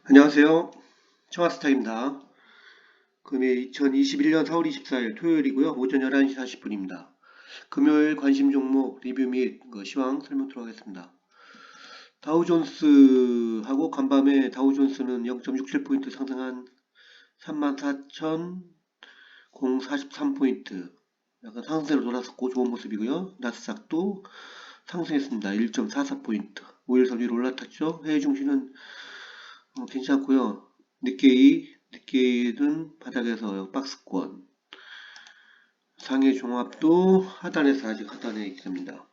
안녕하세요. 청와스탁입니다. 금일 2021년 4월 24일 토요일이고요. 오전 11시 40분입니다. 금요일 관심 종목 리뷰 및 시황 설명드리도록 하겠습니다. 다우존스하고 간밤에 다우존스는 0.67포인트 상승한 34,043포인트 약간 상승세로 돌았었고 좋은 모습이고요. 나스닥도 상승했습니다. 1.44포인트 5일선 위로 올라탔죠. 해외 중심은 괜찮고요. 니케이는 바닥에서 박스권, 상해 종합도 하단에서 아직 하단에 있습니다.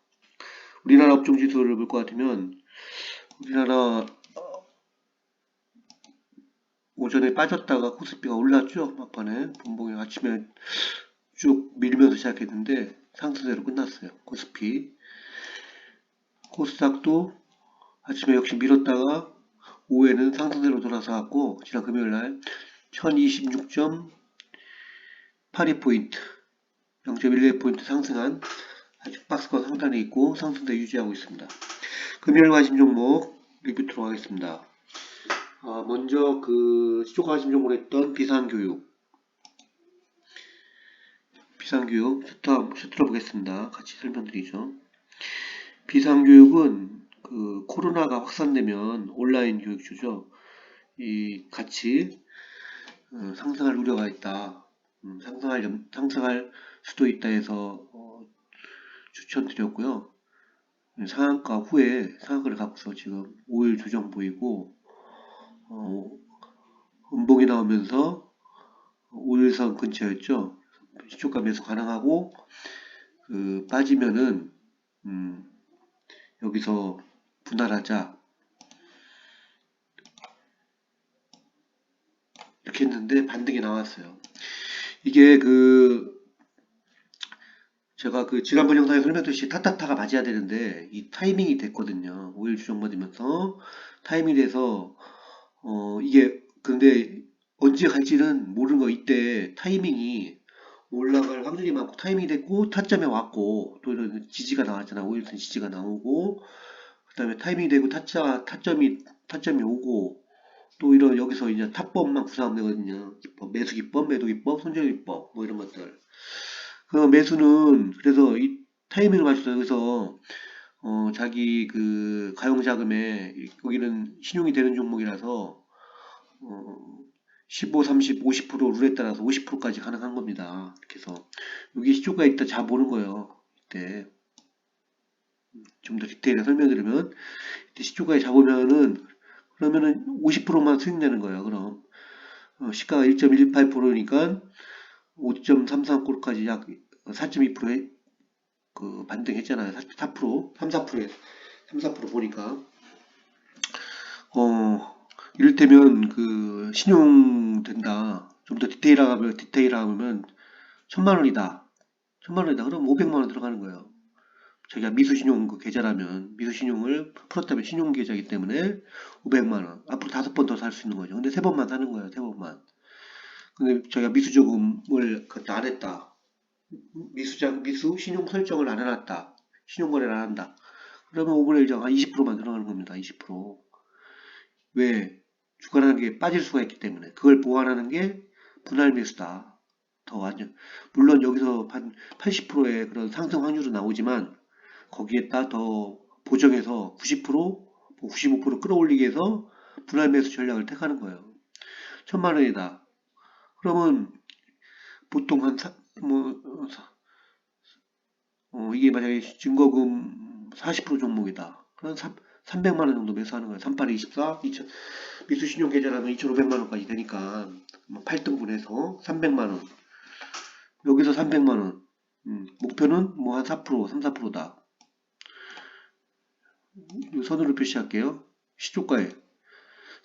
우리나라 업종 지수를 볼 것 같으면 우리나라 오전에 빠졌다가 코스피가 올랐죠. 막판에 분봉이 아침에 쭉 밀면서 시작했는데 상승세로 끝났어요. 코스닥도 아침에 역시 밀었다가 오후에는 상승세로 돌아서 왔고 지난 금요일날 1026.82포인트 0.11포인트 상승한 아직 박스권 상단에 있고 상승세 유지하고 있습니다. 금요일 관심 종목 리뷰토록 하겠습니다. 먼저 시초 관심 종목으로 했던 비상교육 슈트러 보겠습니다. 같이 설명드리죠. 비상교육은 코로나가 확산되면 온라인 교육주죠. 같이 상승할 우려가 있다. 상승할 수도 있다 해서 추천드렸고요. 상한가 후에 상한가를 갖고서 지금 5일 조정 보이고 음봉이 나오면서 5일선 근처였죠. 시초가 매수 가능하고 빠지면은 여기서 분할하자 이렇게 했는데 반등이 나왔어요. 이게 제가 지난번 영상에 설명드렸듯이 타타타가 맞아야 되는데 이 타이밍이 됐거든요. 5일 조정 받으면서 타이밍이 돼서 이게 근데 언제 갈지는 모르는 거. 이때 타이밍이 올라갈 확률이 많고 타이밍이 됐고 타점에 왔고 또 이런 지지가 나왔잖아. 5일선 지지가 나오고 그 다음에 타이밍이 되고 타점이 오고 또 이런 여기서 이제 탑법만 구사하면 되거든요. 기법, 매수 기법, 매도 기법, 손절 기법 뭐 이런 것들. 그 매수는 그래서 이 타이밍을 맞춰서 여기서 자기 가용 자금에 거기는 신용이 되는 종목이라서 15, 30, 50% 룰에 따라서 50%까지 가능한 겁니다. 이렇게 해서 여기 시초가 있다 잡아보는 거예요. 이때 좀 더 디테일하게 설명드리면 이때 시초가에 잡으면은 그러면은 50%만 수익 내는 거예요. 그럼 시가가 1.18%니까 5.33%까지 약 4.2%에 반등했잖아요. 4%, 3, 4%에 3, 4% 보니까 이를테면 신용 된다. 좀 더 디테일하면 1,000만 원이다. 1,000만 원이다. 그럼 500만 원 들어가는 거예요. 자기가 미수신용 계좌라면 미수신용을 풀었다면 신용계좌이기 때문에 500만 원. 앞으로 5번 더 살 수 있는 거죠. 근데 3번만 사는 거예요. 3번만. 근데 자기가 미수저금을 안 했다. 미수 신용 설정을 안 해놨다. 신용거래를 안 한다. 그러면 5분의 1장 한 20%만 들어가는 겁니다. 20%. 왜? 주가라는 게 빠질 수가 있기 때문에. 그걸 보완하는 게 분할 매수다. 더 완전. 물론 여기서 한 80%의 그런 상승 확률은 나오지만 거기에다 더 보정해서 90%, 95% 끌어올리기 위해서 분할 매수 전략을 택하는 거예요. 1,000만 원이다. 그러면 보통 이게 만약에 증거금 40% 종목이다. 그럼 300만 원 정도 매수하는 거예요. 38에 24, 2000, 미수 신용 계좌라면 2,500만 원까지 되니까 8등분해서 300만 원. 여기서 300만 원. 목표는 뭐 한 4%, 3, 4%다. 선으로 표시할게요. 시초가에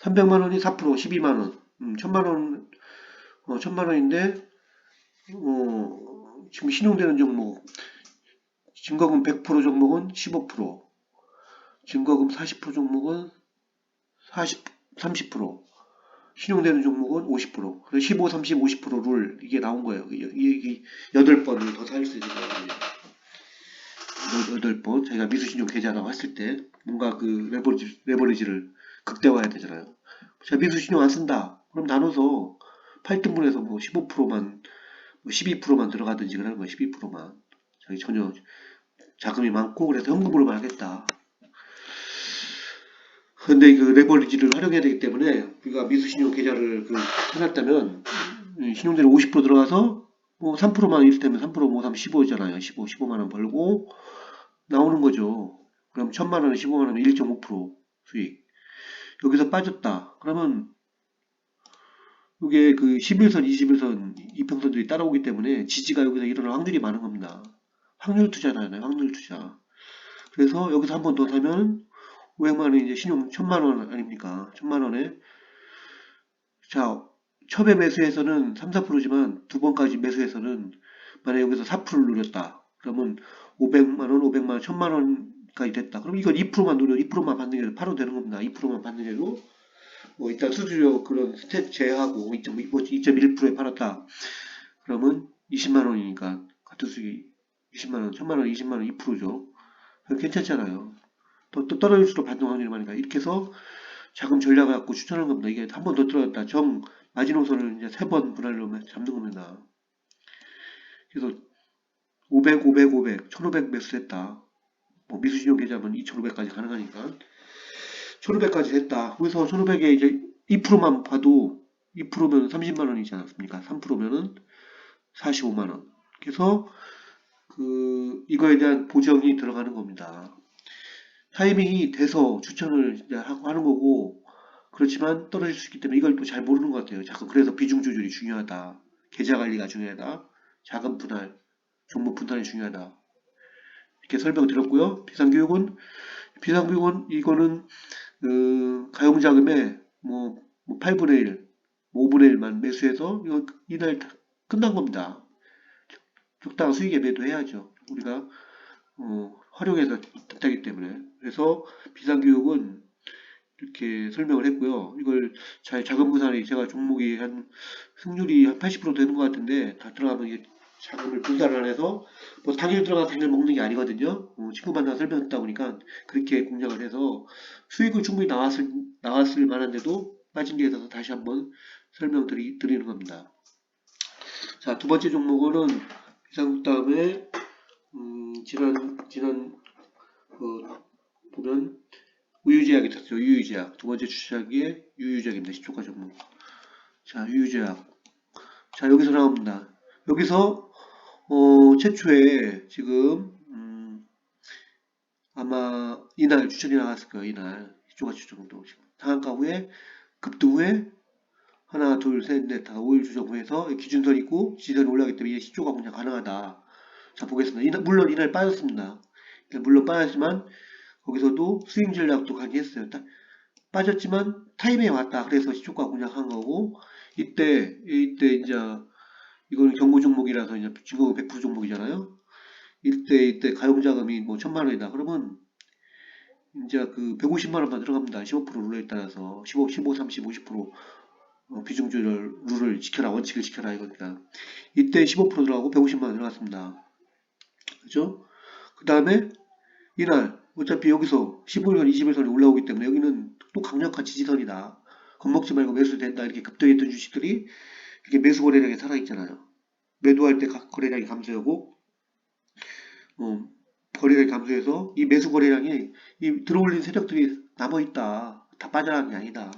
300만 원이 4%, 12만 원. 1,000만 원, 1,000만 원인데 지금 신용되는 종목 증거금 100% 종목은 15%, 증거금 40% 종목은 30%, 신용되는 종목은 50%. 그래서 15, 30, 50%를 이게 나온 거예요. 이게 8번을 더 살 수 있는 거거든요. 8번. 저희가 미수신용 계좌라고 했을 때 뭔가 레버리지를 극대화해야 되잖아요. 자, 미수신용 안 쓴다. 그럼 나눠서 8등분해서 뭐 15%만, 뭐 12%만 들어가든지 그러는 거야, 12%만. 자기 전혀 자금이 많고, 그래서 현금으로만 하겠다. 근데 그 레버리지를 활용해야 되기 때문에 우리가 미수신용 계좌를 해놨다면 신용들이 50% 들어가서 뭐 3%만 이를테면 3% 뭐 3, 15잖아요. 15만 원 벌고 나오는 거죠. 그럼 1000만 원에 15만 원이면 1.5% 수익. 여기서 빠졌다. 그러면 이게 그 11선, 21선 이평선들이 따라오기 때문에 지지가 여기서 일어날 확률이 많은 겁니다. 확률 투자잖아요. 확률 투자. 그래서 여기서 한 번 더 사면 500만 원 이제 신용 1000만 원 아닙니까? 1000만 원에 자, 처음에 매수해서는 3, 4%지만 두 번까지 매수해서는 만약 여기서 4%를 누렸다. 그러면 500만 원, 500만 원, 1000만 원까지 됐다. 그럼 이건 2%만 누려 2%만 받는 게 바로 되는 겁니다. 2%만 받는 게로 뭐 일단 수수료 그런 스텝 제외하고 2.1%에 팔았다. 그러면 20만 원이니까 같은 수익이 20만 원, 1000만 원, 20만 원 2%죠. 괜찮잖아요. 또 떨어질수록 반등 확률이 많으니까 이렇게 해서 자금 전략을 갖고 추천하는 겁니다. 이게 한 번 더 들어갔다. 마지노선을 이제 3번 분할로 잡는 겁니다. 그래서 500, 500, 500, 1500 매수했다. 뭐 미수신용 계좌면 2500까지 가능하니까 1500까지 됐다. 그래서 1500에 이제 2%만 봐도 2%면 30만 원이지 않았습니까? 3%면은 45만 원. 그래서 이거에 대한 보정이 들어가는 겁니다. 타이밍이 돼서 추천을 이제 하는 거고 그렇지만 떨어질 수 있기 때문에 이걸 또 잘 모르는 것 같아요. 자꾸 그래서 비중 조절이 중요하다. 계좌 관리가 중요하다. 자금 분할, 종목 분할이 중요하다. 이렇게 설명을 드렸고요. 비상교육은 이거는 가용자금의 뭐 8분의 1, 5분의 1만 매수해서 이거 이날 끝난 겁니다. 적당한 수익에 매도해야죠. 우리가 활용해서 뜻하기 때문에. 그래서 비상교육은 이렇게 설명을 했고요. 이걸 잘 자금 분할이 제가 종목이 승률이 한 80% 되는 것 같은데 다 들어가면 이게 자금을 분산을 안 해서 뭐 당일 들어가 당일 먹는 게 아니거든요. 친구 만나 설명했다 보니까 그렇게 공략을 해서 수익은 충분히 나왔을 만한데도 빠진 게 있어서 다시 한번 설명드리는 겁니다. 자, 두 번째 종목은 비상국 다음에 지난 보면 우유제약이 있었죠. 유유제약. 두 번째 주식이 유유제약입니다. 10초가 종목. 자, 유유제약. 자, 여기서 나옵니다. 여기서 최초에 지금 아마 이날 추천이 나왔을 거예요. 이날 10초가 추천도 상한가 후에 급등 후에 하나, 둘, 셋, 넷, 다 5일 조정 후에서 기준선 있고 지지선이 올라가기 때문에 10조가 그냥 가능하다. 자, 보겠습니다. 물론 이날 빠졌습니다. 물론 빠졌지만 거기서도 스윙 전략도 강의했어요. 빠졌지만 타이밍에 왔다. 그래서 시초가 공략한 거고 이때 이제 이거는 경고 종목이라서 이제 증거 100% 종목이잖아요. 이때 가용자금이 뭐 1000만 원이다. 그러면 이제 150만 원만 들어갑니다. 15% 룰에 따라서 15, 30, 50% 비중 조절 룰을 지켜라, 원칙을 지켜라 이거니까 이때 15% 들어가고 150만 원 들어갔습니다. 그죠? 그 다음에 이날 어차피 여기서 15일, 21선이 올라오기 때문에 여기는 또 강력한 지지선이다. 겁먹지 말고 매수된다. 이렇게 급등했던 주식들이 이렇게 매수 거래량이 살아있잖아요. 매도할 때 거래량이 감소하고 거래량이 감소해서 이 매수 거래량이 이 들어올린 세력들이 남아있다. 다 빠져나간 게 아니다.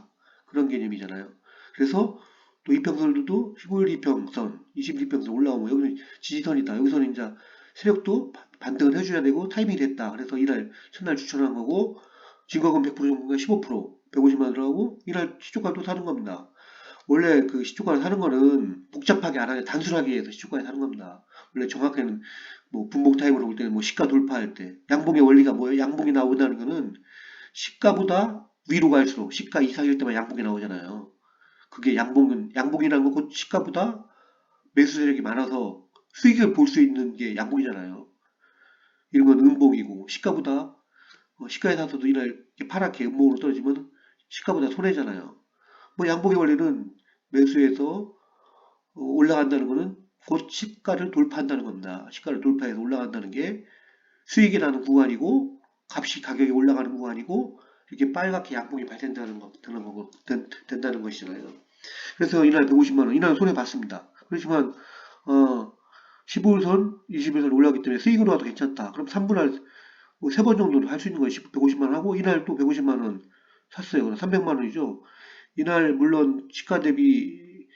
그런 개념이잖아요. 그래서 또 이평선도 15일 이평선, 20일 이평선 올라오면 여기는 지지선이다. 여기서는 이제 세력도 반등을 해줘야 되고 타이밍이 됐다. 그래서 이날 첫날 추천한 거고 증거금 100% 정도가 15% 150만 원 들어가고 이날 시초가 또 사는 겁니다. 원래 시초가를 사는 거는 복잡하게 안 하게 단순하게 해서 시초가에 사는 겁니다. 원래 정확히는 뭐 분봉 타임으로 볼 때는 뭐 시가 돌파할 때 양봉의 원리가 뭐예요? 양봉이 나온다는 거는 시가보다 위로 갈수록 시가 이상일 때만 양봉이 나오잖아요. 그게 양봉이라는 건 곧 시가보다 매수 세력이 많아서 수익을 볼 수 있는 게 양봉이잖아요. 이런 건 음봉이고 시가보다 시가에 사서도 이날 파랗게 음봉으로 떨어지면 시가보다 손해잖아요. 뭐 양봉의 원리는 매수해서 올라간다는 거는 곧 시가를 돌파한다는 겁니다. 시가를 돌파해서 올라간다는 게 수익이 나는 구간이고 가격이 올라가는 구간이고 이렇게 빨갛게 양봉이 발생되는 된다는 것이잖아요. 그래서 이날 150만원, 이날 손해봤습니다. 그렇지만, 15일선, 20일선 올라가기 때문에 수익으로 와도 괜찮다. 그럼 3분할, 뭐 3번 정도는 할 수 있는 거예요. 150만원 하고, 이날 또 150만원 샀어요. 그럼 300만원이죠. 이날, 물론, 시가 대비,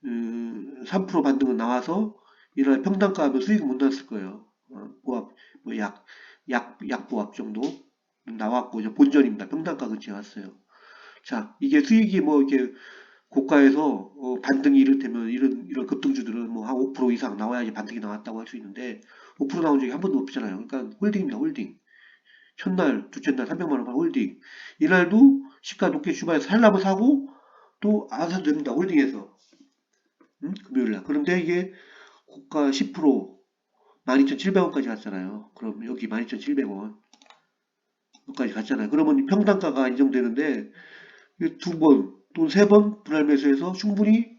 3% 반등은 나와서, 이날 평단가 하면 수익은 못 났을 거예요. 보합, 뭐 약보합 정도 나왔고, 이제 본전입니다. 평단가 근처에 왔어요. 자, 이게 수익이 뭐, 이렇게, 고가에서 반등이 이를테면 이런 급등주들은 뭐 한 5% 이상 나와야지 반등이 나왔다고 할 수 있는데 5% 나온 적이 한 번도 없잖아요. 그러니까 홀딩입니다. 홀딩. 첫날, 둘째 날 300만 원 홀딩. 이날도 시가 높게 주말에서 살라면 사고 또 안 사도 됩니다. 홀딩해서. 금요일 날. 그런데 이게 고가 10% 12,700원까지 갔잖아요. 그럼 여기 12,700원 여기까지 갔잖아요. 그러면 평단가가 인정되는데 두 번 또는 세 번 분할 매수해서 충분히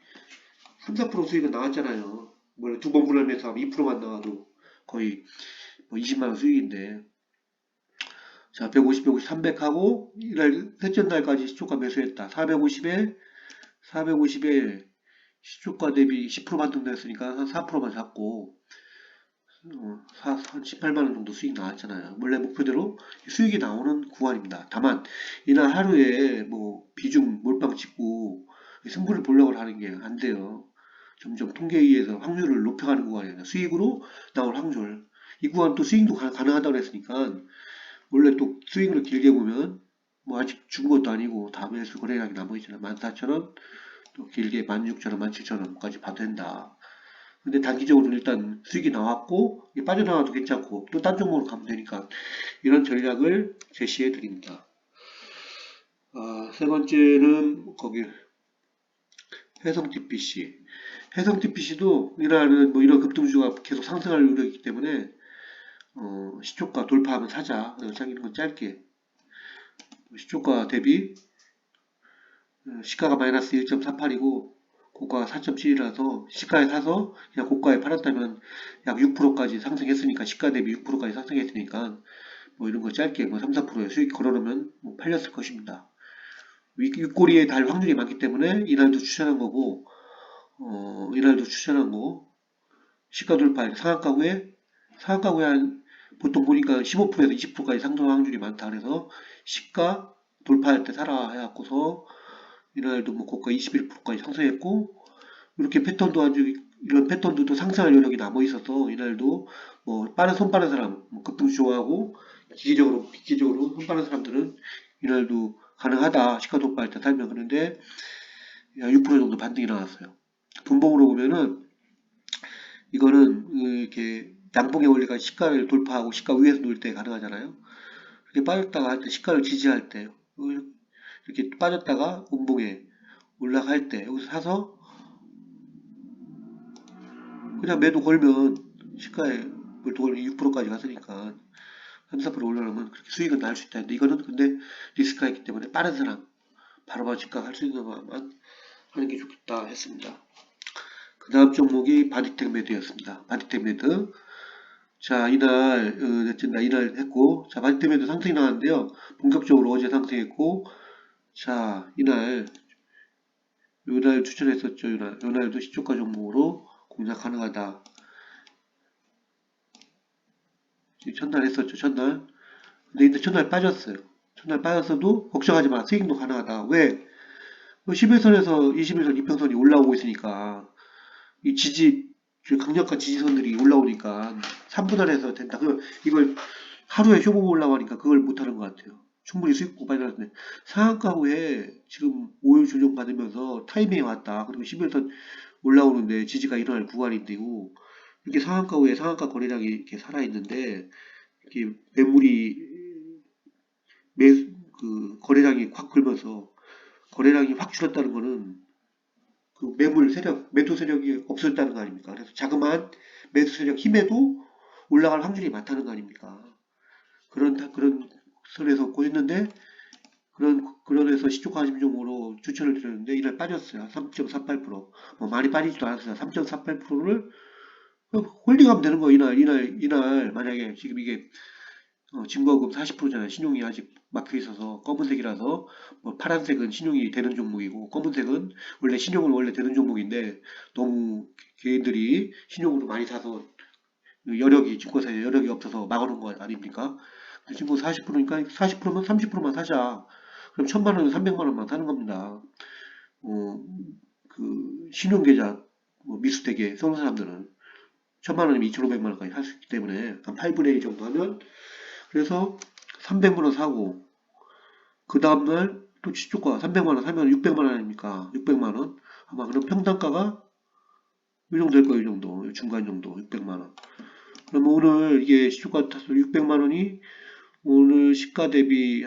3, 4% 수익은 나왔잖아요. 원래 두 번 분할 매수하면 2%만 나와도 거의 뭐 20만 원 수익인데. 자, 150, 150, 300 하고 이날 셋째 날까지 시초가 매수했다. 450에 450에 시초가 대비 10% 반등됐으니까 한 4%만 잡고 한 18만 원 정도 수익 나왔잖아요. 원래 목표대로 수익이 나오는 구간입니다. 다만 이날 하루에 뭐 비중 몰빵 찍고 승부를 보려고 하는 게 안 돼요. 점점 통계에 의해서 확률을 높여가는 구간이에요. 수익으로 나올 확률. 이 구간 또 스윙도 가능하다고 했으니까 원래 또 스윙을 길게 보면 뭐 아직 죽은 것도 아니고 다음에 수 거래량이 남아있잖아. 14,000원 또 길게 16,000원, 17,000원까지 봐도 된다. 근데 단기적으로 일단 수익이 나왔고 빠져나와도 괜찮고 또 딴 종목으로 가면 되니까 이런 전략을 제시해 드립니다. 세 번째는 거기 해성 TPC. 해성 TPC도 이날은 뭐 이런 급등주가 계속 상승할 우려이기 때문에 시초가 돌파하면 사자. 자기는 건 짧게 시초가 대비 시가가 마이너스 1.48이고 고가가 4.7이라서 시가에 사서 그냥 고가에 팔았다면 약 6%까지 상승했으니까 시가 대비 6%까지 상승했으니까 뭐 이런 거 짧게 뭐 3, 4%의 수익 걸어놓으면 뭐 팔렸을 것입니다. 윗꼬리에 달 확률이 많기 때문에 이날도 추천한 거고 이날도 추천한 거 시가 돌파 상한가 후에 한 보통 보니까 15%에서 20%까지 상승 확률이 많다 그래서 시가 돌파할 때 사라 해갖고서 이날도 뭐 고가 21%까지 상승했고 이렇게 패턴도 아주 이런 패턴도 또 상승할 여력이 남아 있어서 이날도 뭐 손 빠른 사람 뭐 급등 좋아하고 기계적으로 손 빠른 사람들은 이날도 가능하다 시가 돌파할 때 살면 그런데 6% 정도 반등이 나왔어요. 분봉으로 보면은 이거는 이렇게 양봉의 원리가 시가를 돌파하고 시가 위에서 놀 때 가능하잖아요. 이렇게 빠졌다가 할 때 시가를 지지할 때 이렇게 빠졌다가 운봉에 올라갈 때 여기서 사서 그냥 매도 걸면 시가에 매도 걸면 6%까지 갔으니까 3, 4% 올라가면 그렇게 수익은 날 수 있다. 근데 이거는 근데 리스크가 있기 때문에 빠른 사람 바로바로 집값할 수 있는 것만 하는 게 좋겠다 했습니다. 그 다음 종목이 바디텍 매드였습니다. 바디텍 매드. 자, 이날 했고, 자, 바디텍 매드 상승이 나왔는데요. 본격적으로 어제 상승했고, 자, 요날 추천했었죠. 요날도 시초가 종목으로 공략 가능하다. 첫날 했었죠. 첫날. 근데 이제 첫날 빠졌어요. 첫날 빠졌어도 걱정하지 마. 스윙도 가능하다. 왜? 11선에서 21선 이평선이 올라오고 있으니까 이 강력한 지지선들이 올라오니까 3분할해서 된다. 이걸 하루에 쇼부 올라가니까 그걸 못하는 것 같아요. 충분히 수익 고발하는데 상한가 후에 지금 5일 조정 받으면서 타이밍이 왔다. 그리고 11선 올라오는데 지지가 일어날 구간인데요. 이렇게 상한가 후에 상한가 거래량이 이렇게 살아있는데 이렇게 거래량이 확 걸면서 거래량이 확 줄었다는 거는 그 매도 세력이 없었다는 거 아닙니까? 그래서 자그마한 매수 세력 힘에도 올라갈 확률이 많다는 거 아닙니까? 그런 선에서 고했는데 그런에서 시초가 하심종으로 추천을 드렸는데 이날 빠졌어요. 3.48%. 뭐 많이 빠지지도 않았어요. 3.48%를 홀딩하면 되는 거 이날 만약에 지금 이게 증거금 40%잖아요. 신용이 아직 막혀 있어서 검은색이라서 뭐 파란색은 신용이 되는 종목이고 검은색은 원래 신용은 원래 되는 종목인데 너무 개인들이 신용으로 많이 사서 여력이 증권사에 여력이 없어서 막아놓은 거 아닙니까? 근데 지금 40%니까 40%면 30%만 사자. 그럼 1000만 원에 300만 원만 사는 겁니다. 어, 그 신용계좌 뭐 미수되게 써는 사람들은 1000만 원이면 2500만 원까지 살 수 있기 때문에 한 8분의 1 정도 하면 그래서 300만 원 사고 그 다음날 또 시초가 300만 원 사면 600만 원 아닙니까? 600만 원 아마 그럼 평단가가 이 정도 될 거예요. 이 정도 중간 정도 600만 원. 그러면 오늘 이게 시초가 타서 600만 원이 오늘 시가 대비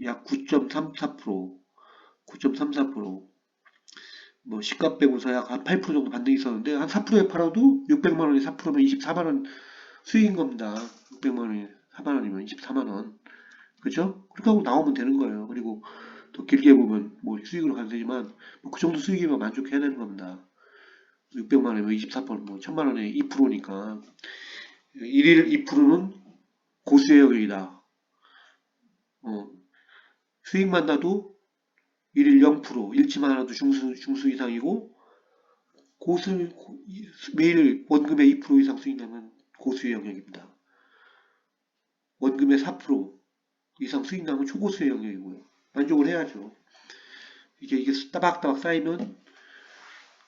약 9.34%, 9.34%, 뭐 시가 빼고서 약 한 8% 정도 반등이 있었는데 한 4%에 팔아도 600만 원이 4%면 24만 원 수익인 겁니다. 600만 원이 4만 원이면 24만 원. 그죠? 그렇게 하고 나오면 되는 거예요. 그리고 더 길게 보면 뭐 수익으로 가도 되지만 뭐그 정도 수익이면 만족해야 되는 겁니다. 600만 원이면 24%, 뭐 1000만 원에 2%니까 1일 2%는 고수의 영역이다. 수익만 나도 일일 0%, 잃지만 않아도 중수 이상이고 매일 원금의 2% 이상 수익 나면 고수의 영역입니다. 원금의 4% 이상 수익 나면 초고수의 영역이고요. 만족을 해야죠. 이게 따박따박 쌓이면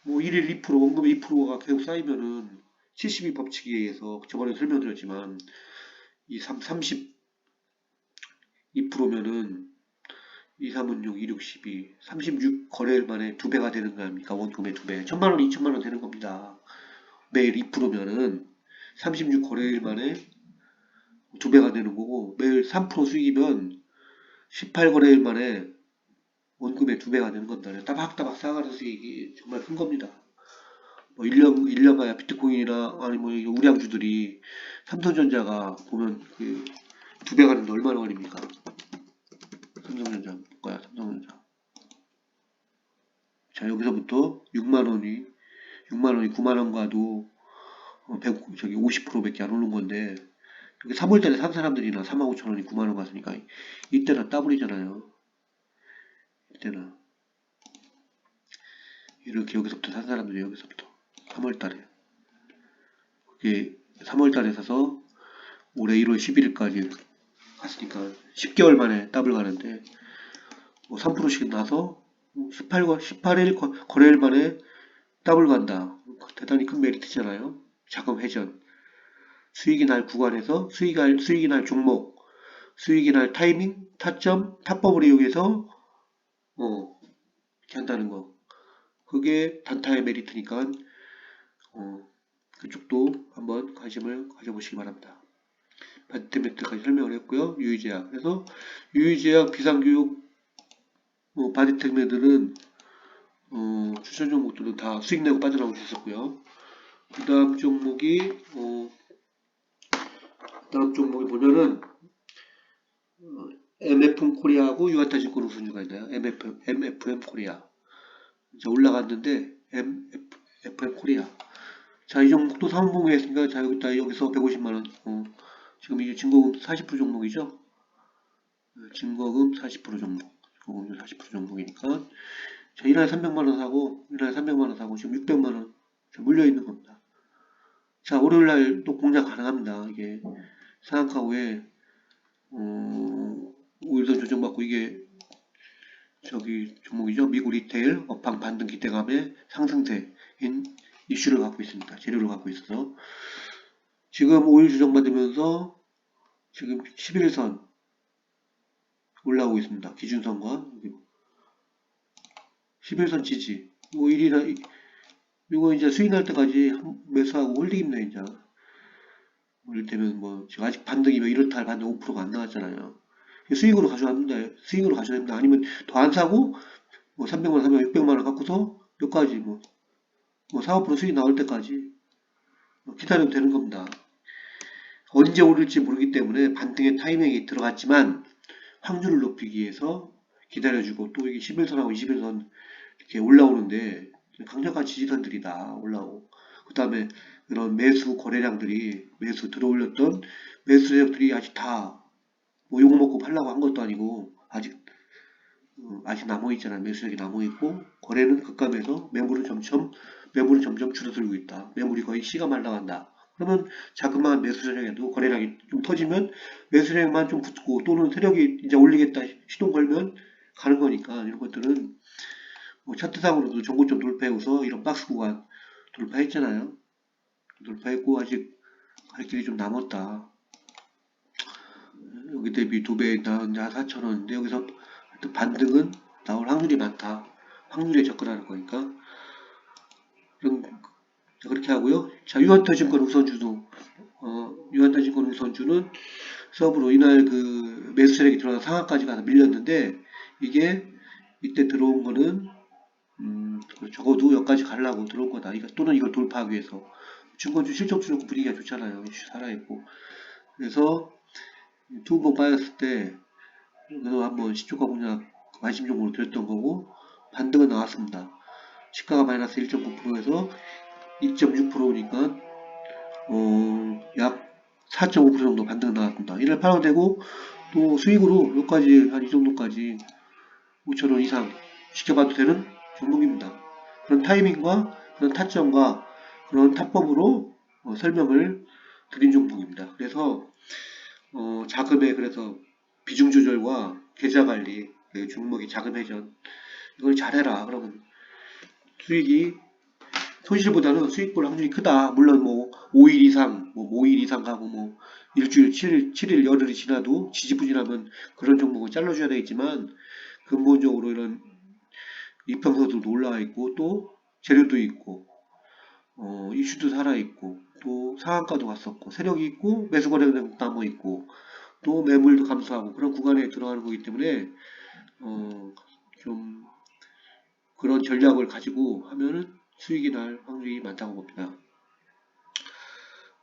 뭐 일일 2%, 원금의 2%가 계속 쌓이면은 72 법칙에 의해서 저번에 설명드렸지만 이 32%면은 2, 3은 6, 2, 6, 12, 36 거래일 만에 2배가 되는 거 아닙니까? 원금의 2배. 1000만 원, 2000만 원 되는 겁니다. 매일 2%면은 36 거래일 만에 2배가 되는 거고 매일 3% 수익이면 18 거래일 만에 원금의 2배가 되는 겁니다. 따박따박 쌓아가는 수익이 정말 큰 겁니다. 뭐 1년 가야 비트코인이나 아니면 우량주들이 삼성전자가 보면 그 2배가 되는데 얼마나 걸립니까? 삼성전자 볼까요? 삼성전자. 자, 여기서부터 6만원이 9만원과도 50%밖에 안 오른 건데 3월달에 산 사람들이나 45,000원이 9만원 갔으니까 이때는 더블이잖아요. 이때는 이렇게 여기서부터 산 사람들이 여기서부터 3월달에 그게 3월달에 사서 올해 1월 11일까지 갔으니까 10개월 만에 더블 가는데 뭐 3%씩 나서 18일 거래일 만에 더블 간다. 대단히 큰 메리트잖아요. 자금 회전. 수익이 날 구간에서 수익이 날 종목, 수익이 날 타이밍, 타점, 타법을 이용해서 이렇게 한다는 거. 그게 단타의 메리트니까 그쪽도 한번 관심을 가져보시기 바랍니다. 바이트 메트까지 설명을 했고요. 유의제약. 그래서 유의제약 비상교육 바디텍 매들은 추천 종목들은 다 수익 내고 빠져나오고 있었고요. 그 다음 종목이 보면은 MFM 코리아하고 유한타증권 우선주가 있나요? MFM 코리아. 자, 올라갔는데 MFM 코리아. 자, 이 종목도 상봉에 했으니까 자, 여기서 150만원. 지금 이게 증거금 40% 종목이죠? 증거금 40% 종목. 증거금 40% 종목이니까. 자, 이날 300만원 사고, 이날 300만원 사고, 지금 600만원 물려있는 겁니다. 자, 월요일날 또 공략 가능합니다. 이게 상한가 후에, 5일선 조정받고 이게 저기 종목이죠. 미국 리테일 업황 반등 기대감의 상승세인 이슈를 갖고 있습니다. 재료를 갖고 있어서 지금 5일 조정받으면서 지금 11선 올라오고 있습니다. 기준선과 11선 지지. 뭐 이거 이제 수익 날 때까지 매수하고 홀딩입니다. 이제 이를테면 뭐 지금 아직 반등이 뭐 이렇다 할 반등 5%가 안 나왔잖아요. 수익으로 가져갑니다. 수익으로 가져야 됩니다. 아니면 더 안 사고 뭐 300만 원, 300만 600만 원 갖고서 여기까지 뭐 4, 5% 수익 나올 때까지 기다려도 되는 겁니다. 언제 오를지 모르기 때문에 반등의 타이밍이 들어갔지만 확률을 높이기 위해서 기다려주고 또 이게 11선하고 21선 이렇게 올라오는데 강력한 지지선들이 다 올라오고 그 다음에 그런 매수 거래량들이 매수 들어올렸던 매수 세력들이 아직 다 뭐 욕 먹고 팔라고 한 것도 아니고 아직 남아 있잖아요. 매수액이 남아 있고 거래는 급감해서 매물은 점점 줄어들고 있다. 매물이 거의 씨가 말라간다. 그러면 자그마한 매수 세력에도 거래량이 좀 터지면 매수량만 좀 붙고 또는 세력이 이제 올리겠다 시동 걸면 가는 거니까 이런 것들은 뭐 차트상으로도 전고점 돌파해서 이런 박스 구간 돌파했잖아요. 돌파했고 아직 갈 길이 좀 남았다. 여기 대비 2배 나왔는데 한 4,000원인데 여기서 하여튼 반등은 나올 확률이 많다. 확률에 접근하는 거니까 그렇게 하고요. 자, 유한타증권 우선주도 유한타증권 우선주는 서브로 이날 그 매수 세력이 들어가서 상한까지 가서 밀렸는데 이게 이때 들어온 거는 적어도 여기까지 가려고 들어올 거다. 또는 이걸 돌파하기 위해서 증권주 실적 주는 분위기가 좋잖아요. 이슈 살아있고 그래서 두 번 빠졌을 때 그래서 한번 시초가 공략 관심 종목으로 들었던 거고 반등은 나왔습니다. 시가가 마이너스 1.9%에서 2.6%니까 약 4.5% 정도 반등 나왔습니다. 이날 팔아되고 또 수익으로 여기까지 한 이 정도까지 5,000원 이상 지켜봐도 되는 종목입니다. 그런 타이밍과 그런 타점과 그런 타법으로 설명을 드린 종목입니다. 그래서 자금의 그래서 비중 조절과 계좌 관리, 그 종목의 자금 회전 이걸 잘해라. 그러면 수익이 손실보다는 수익 볼 확률이 크다. 물론 뭐 5일 이상, 뭐 5일 이상 하고 뭐 일주일, 7일, 열흘이 지나도 지지부진하면 그런 종목은 잘라줘야 되겠지만 근본적으로 이런 이평선도 올라와 있고 또 재료도 있고 이슈도 살아 있고 또 상한가도 갔었고 세력이 있고 매수 거래도 남아 있고 또 매물도 감소하고 그런 구간에 들어가는 거기 때문에 좀 그런 전략을 가지고 하면은 수익이 날 확률이 많다고 봅니다.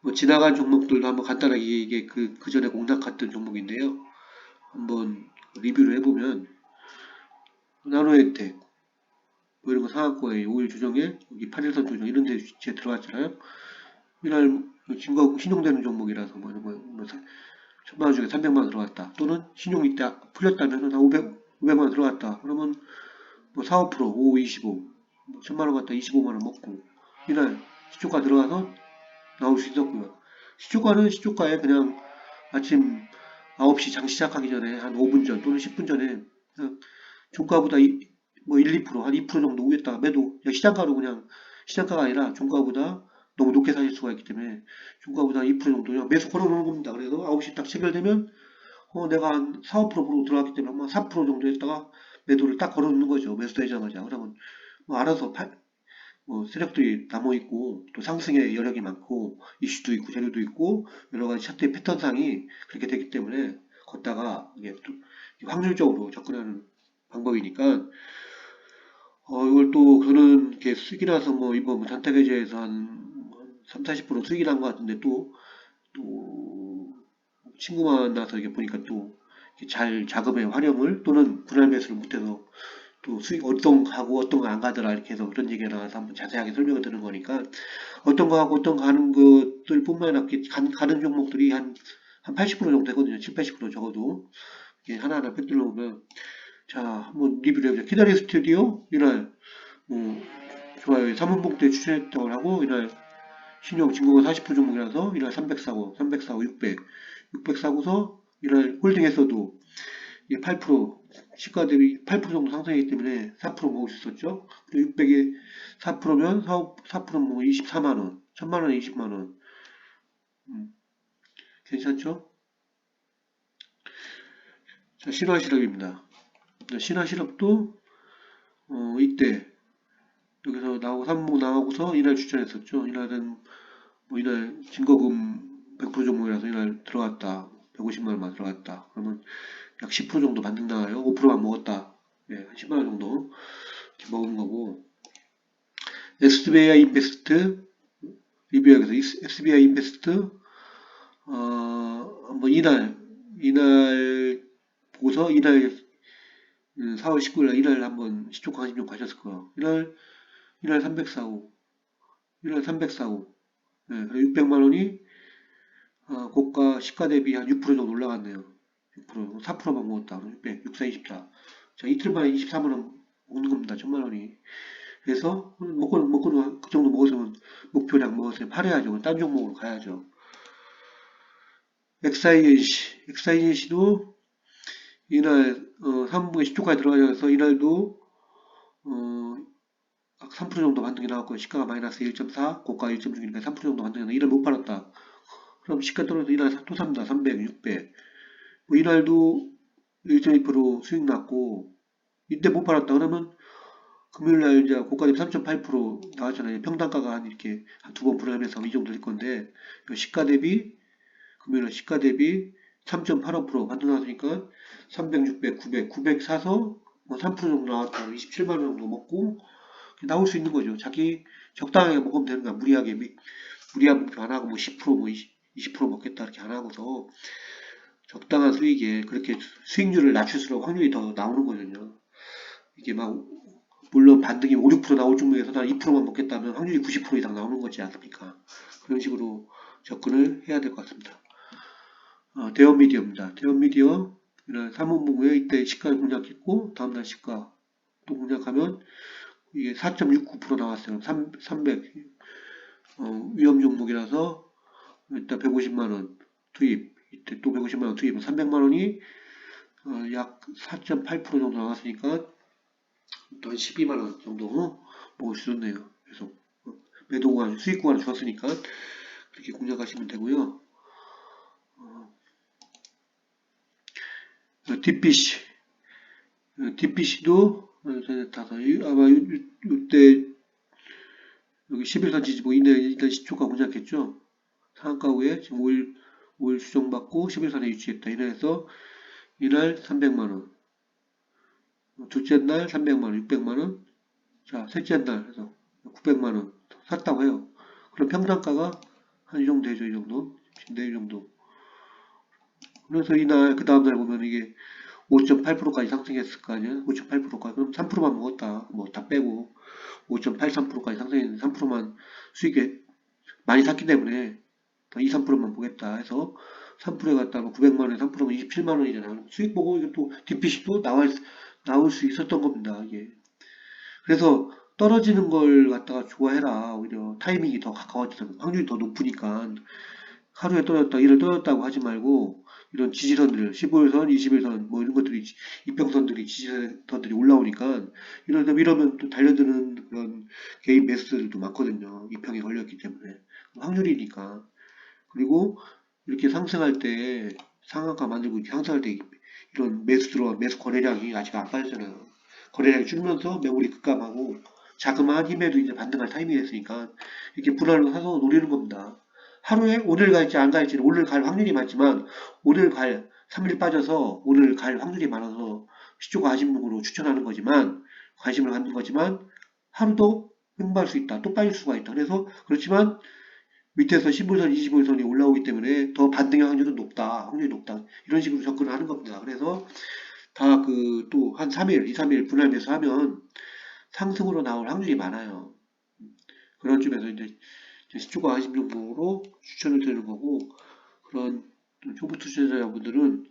뭐 지나간 종목들도 한번 간단하게 이게 그 전에 공략했던 종목인데요. 한번 리뷰를 해보면 나노혜택 뭐 이런 거 상한가에 5일 조정에 여기 8일선 조정 이런 데 위치에 들어갔잖아요. 이날 증거 신용되는 종목이라서 뭐 이런 거 천만 원 중에 300만 원 들어갔다. 또는 신용이 있다 풀렸다면 한 500만 원 들어갔다. 그러면 뭐 4, 5%, 5, 25, 뭐 천만 원 갖다 25만 원 먹고 이날 시초가 들어가서 나올 수 있었고요. 시초가는 시초가에 그냥 아침 9시 장 시작하기 전에 한 5분 전 또는 10분 전에 그냥 종가보다 뭐 1, 2%, 한 2% 정도 위에다가 매도, 그냥 시장가로 그냥 시장가가 아니라 종가보다 너무 높게 사실 수가 있기 때문에 종가보다 2% 정도 그냥 매수 걸어놓는 겁니다. 그래서 9시 딱 체결되면 내가 한 4, 5% 들어갔기 때문에 아마 4% 정도 했다가 매도를 딱 걸어놓는 거죠. 매수되자마자. 그러면 뭐 알아서 세력들이 남아 있고 또 상승의 여력이 많고 이슈도 있고 재료도 있고 여러 가지 차트의 패턴상이 그렇게 되기 때문에 걷다가 이게 또 확률적으로 접근하는 방법이니까 이걸 또 저는 이렇게 수익이 나서 뭐 이번 뭐 단타계좌에서 한 3, 40% 수익이 난 것 같은데 또 친구 만나서 이렇게 보니까 또 이렇게 잘 자금의 활용을 또는 분할 매수를 못해서 또 수익 어떤 거 하고 어떤 거 안 가더라 이렇게 해서 그런 얘기가 나와서 한번 자세하게 설명을 드는 거니까 어떤 거 하고 어떤 거 하는 것들 뿐만 아니라 가는 종목들이 한 80% 정도 되거든요. 7, 80% 적어도 이게 하나하나 팩트로 보면 자 한번 리뷰를 해보자. 키다리 스튜디오 이날 좋아요. 3분봉 때 추천했다고 하고 이날 신용 진공은 40% 종목이라서 이날 300 사고 600 사고서 이날 홀딩했어도 이게 8% 시가 대비 8% 정도 상승했기 때문에 4% 먹을 수 있었죠. 그리고 600에 4%면 4%면 뭐 24만원, 1000만원에 20만원. 괜찮죠? 자, 신화실업입니다. 신화실업도 이때 여기서 나오고 3목 나오고서 이날 추천했었죠. 이날은 뭐 이날 증거금 100% 종목이라서 이날 들어갔다. 150만원만 들어갔다. 그러면 약 10% 정도 반등 나와요. 5%만 먹었다. 예, 한 10만원 정도 이렇게 먹은 거고. SBI 인베스트 리뷰하기서 SBI 인베스트 뭐 이날 보고서 이날 4월 19일 이날 한번 시초 관심 좀 가셨을 거예요. 이날 300 사고 이날 300 사고 네, 600만 원이 고가 시가 대비 한 6% 정도 올라갔네요. 6%, 4%만 먹었다. 600, 64, 24. 자, 이틀 만에 24만원 먹는 겁니다. 1000만원이. 그래서, 먹고, 그 정도 먹었으면, 목표량 먹었으면 팔아야죠. 딴 종목으로 가야죠. 엑사이젠시도 이날, 3분기에 10초까지 들어가서 이날도, 어, 3% 정도 반등이 나왔고, 시가가 마이너스 1.4, 고가 1.6이니까 3% 정도 반등이 나왔다. 이날 못 팔았다. 그럼 시가 떨어져서 이날 또 삽니다. 300, 600. 뭐 이날도 1.2% 수익 났고, 이때 못 팔았다. 그러면 금요일날 이제 고가 대비 3.8% 나왔잖아요. 평단가가 한 이렇게 한 두 번 불안해서 이 정도 될 건데, 시가 대비, 금요일날 시가 대비 3.85% 반등 나왔으니까 300, 600, 900, 900 사서 뭐 3% 정도 나왔다. 27만원 정도 먹고 나올 수 있는 거죠. 자기 적당하게 먹으면 되는 거야. 무리한 목표 안 하고 뭐 10%, 뭐 20% 먹겠다 이렇게 안 하고서 적당한 수익에 그렇게 수익률을 낮출수록 확률이 더 나오는 거거든요. 이게 막 물론 반등이 5, 6% 나올 종목에서 난 2%만 먹겠다면 확률이 90% 이상 나오는 거지 않습니까? 그런 식으로 접근을 해야 될 것 같습니다. 대원 미디어입니다. 대원 미디어 이런 3분봉에 이때 시가 공략했고 다음날 시가 또 공략하면 이게 4.69% 나왔어요. 300 위험 종목이라서 이따 150만원 투입 이때 또 150만원 투입 300만원이 약 4.8% 정도 나왔으니까 또 한 12만원 정도 먹을 수 있네요. 그래서 매도 구간, 수익 구간을 주었으니까 그렇게 공략하시면 되고요. 딥피시, 딥피시도 아마 이때 여기 11선 지지고 일단 10초가 공략했죠. 상한가 후에 지금 5일 수정받고 11선에 유치했다. 이날에서 이날 300만원, 둘째 날 300만원, 600만원, 자, 셋째 날 해서 900만원 샀다고 해요. 그럼 평단가가 한 이 정도 되죠, 이 정도. 근데 이 정도. 그래서 이날, 그 다음날 보면 이게 5.8%까지 상승했을 거 아니야? 5.8%까지. 그럼 3%만 먹었다. 뭐 다 빼고 5.83%까지 상승했는데 3%만 수익에 많이 샀기 때문에 2, 3%만 보겠다 해서 3%에 갔다 뭐 900만원에 3%면 27만원이잖아. 수익 보고 이것도 DPC도 나올 수 있었던 겁니다. 이게. 그래서 떨어지는 걸 갖다가 좋아해라. 오히려 타이밍이 더 가까워지는 확률이 더 높으니까 하루에 떨어졌다, 일을 떨어졌다고 하지 말고 이런 지지선들, 15일선, 21선 뭐 이런 것들이 이평선들이 지지선들이 올라오니까 이러면 또 달려드는 그런 개인 매수들도 많거든요. 이평에 걸렸기 때문에 확률이니까. 그리고 이렇게 상승할 때 상한가 만들고 이렇게 상승할 때 이런 매수 거래량이 아직 안 빠졌잖아요. 거래량이 줄면서 매물이 급감하고 자그마한 힘에도 이제 반등할 타이밍이 됐으니까 이렇게 분할로 사서 노리는 겁니다. 하루에 오늘 갈지 안 갈지는 오늘 갈 확률이 많지만 오늘 갈 3일 빠져서 오늘 갈 확률이 많아서 시초가 하신목으로 추천하는 거지만 관심을 갖는 거지만 하루도 횡보할 수 있다. 또 빠질 수가 있다. 그래서 그렇지만 밑에서 15선, 25선이 올라오기 때문에 더 반등의 확률은 높다. 확률이 높다. 이런 식으로 접근을 하는 겁니다. 그래서 다 또 한 3일, 2, 3일 분할 매수하면 상승으로 나올 확률이 많아요. 그런 쪽에서 이제 시초가 하신 종목으로 추천을 드리는 거고 그런 초보 투자자분들은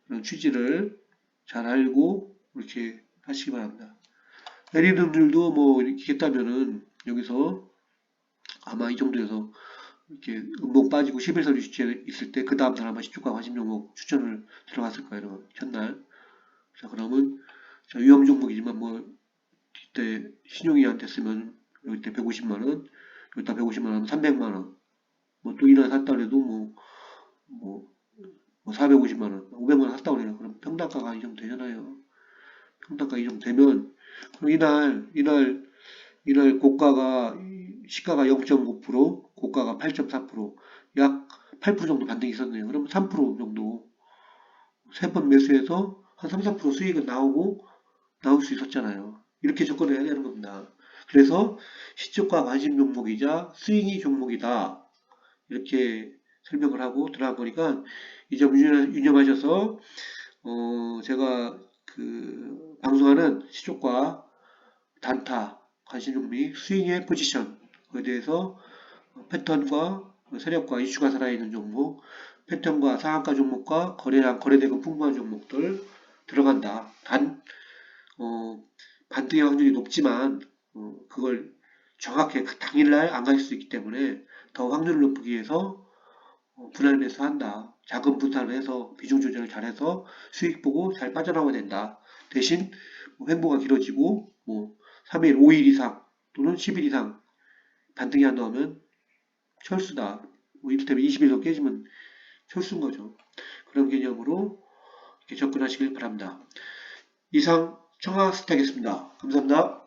그런 취지를 잘 알고 이렇게 하시기 바랍니다. 내리는 들도 뭐 이렇게 했다면은 여기서 아마 이 정도에서 이렇게 음봉 빠지고 11선 유지에 있을 때 그 다음날 아마 시초가 관심 종목 추천을 들어갔을 거예요. 첫날. 자 그러면 자, 위험 종목이지만 뭐 이때 신용이 안 됐으면 여기 때 150만원 여기다 150만원 하면 300만원 뭐 또 이날 샀다 그래도 뭐 450만원 500만원 샀다 그래요. 그럼 평단가가 이 정도 되잖아요. 평단가 이 정도 되면 그럼 이날 고가가 시가가 0.5% 고가가 8.4%약 8% 정도 반등이 있었네요. 그러면 3% 정도 세 번 매수해서 한 3, 4% 수익은 나올 수 있었잖아요. 이렇게 접근을 해야 되는 겁니다. 그래서 시초가 관심 종목이자 스윙이 종목이다. 이렇게 설명을 하고 들어가 보니까 이 점 유념하셔서 제가 그 방송하는 시초가 단타 관심 종목 스윙의 포지션에 대해서 패턴과 세력과 이슈가 살아있는 종목 패턴과 상한가 종목과 거래대금 풍부한 종목들 들어간다. 반등의 확률이 높지만 그걸 정확히 그 당일날 안 갈 수 있기 때문에 더 확률을 높이기 위해서 분할 매수한다. 자금 분산을 해서 비중 조절을 잘해서 수익 보고 잘 빠져나와야 된다. 대신 횡보가 길어지고 3일, 5일 이상 또는 10일 이상 반등이 안 나오면 철수다. 이를테면 20일 더 깨지면 철수인 거죠. 그런 개념으로 이렇게 접근하시길 바랍니다. 이상 청하스탁이었습니다. 감사합니다.